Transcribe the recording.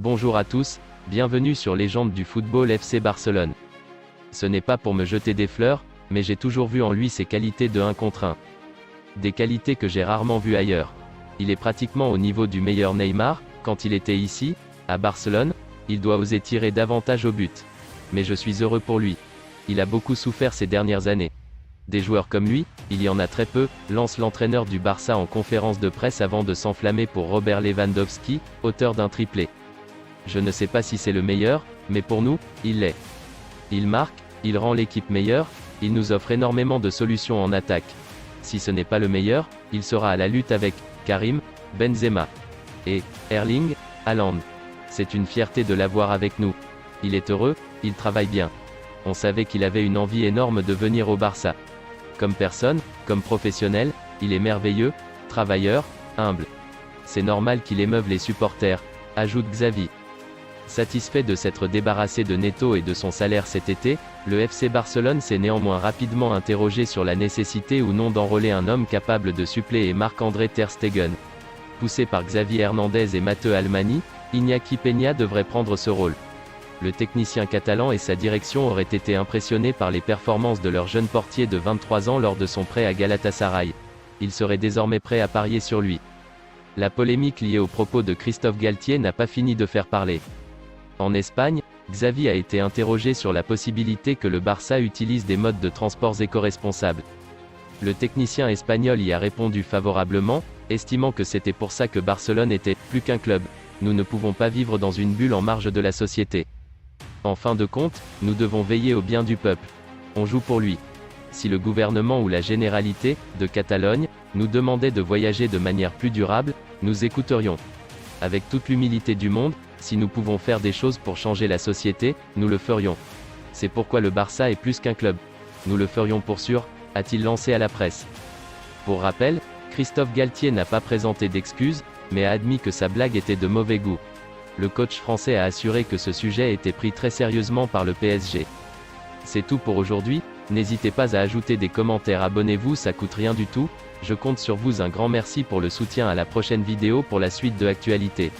Bonjour à tous, bienvenue sur Légende du football FC Barcelone. Ce n'est pas pour me jeter des fleurs, mais j'ai toujours vu en lui ses qualités de 1 contre 1. Des qualités que j'ai rarement vues ailleurs. Il est pratiquement au niveau du meilleur Neymar, quand il était ici, à Barcelone, il doit oser tirer davantage au but. Mais je suis heureux pour lui. Il a beaucoup souffert ces dernières années. Des joueurs comme lui, il y en a très peu, lance l'entraîneur du Barça en conférence de presse avant de s'enflammer pour Robert Lewandowski, auteur d'un triplé. Je ne sais pas si c'est le meilleur, mais pour nous, il l'est. Il marque, il rend l'équipe meilleure, il nous offre énormément de solutions en attaque. Si ce n'est pas le meilleur, il sera à la lutte avec Karim Benzema et Erling Haaland. C'est une fierté de l'avoir avec nous. Il est heureux, il travaille bien. On savait qu'il avait une envie énorme de venir au Barça. Comme personne, comme professionnel, il est merveilleux, travailleur, humble. C'est normal qu'il émeuve les supporters, ajoute Xavi. Satisfait de s'être débarrassé de Neto et de son salaire cet été, le FC Barcelone s'est néanmoins rapidement interrogé sur la nécessité ou non d'enrôler un homme capable de suppléer Marc-André ter Stegen. Poussé par Xavi Hernandez et Matteo Almani, Iñaki Peña devrait prendre ce rôle. Le technicien catalan et sa direction auraient été impressionnés par les performances de leur jeune portier de 23 ans lors de son prêt à Galatasaray. Ils seraient désormais prêts à parier sur lui. La polémique liée aux propos de Christophe Galtier n'a pas fini de faire parler. En Espagne, Xavi a été interrogé sur la possibilité que le Barça utilise des modes de transports éco-responsables. Le technicien espagnol y a répondu favorablement, estimant que c'était pour ça que Barcelone était plus qu'un club. Nous ne pouvons pas vivre dans une bulle en marge de la société. En fin de compte, nous devons veiller au bien du peuple. On joue pour lui. Si le gouvernement ou la Généralité de Catalogne nous demandait de voyager de manière plus durable, nous écouterions. Avec toute l'humilité du monde, si nous pouvons faire des choses pour changer la société, nous le ferions. C'est pourquoi le Barça est plus qu'un club. Nous le ferions pour sûr, a-t-il lancé à la presse. Pour rappel, Christophe Galtier n'a pas présenté d'excuses, mais a admis que sa blague était de mauvais goût. Le coach français a assuré que ce sujet était pris très sérieusement par le PSG. C'est tout pour aujourd'hui, n'hésitez pas à ajouter des commentaires, abonnez-vous, ça coûte rien du tout, je compte sur vous, un grand merci pour le soutien, à la prochaine vidéo pour la suite de l'actualité.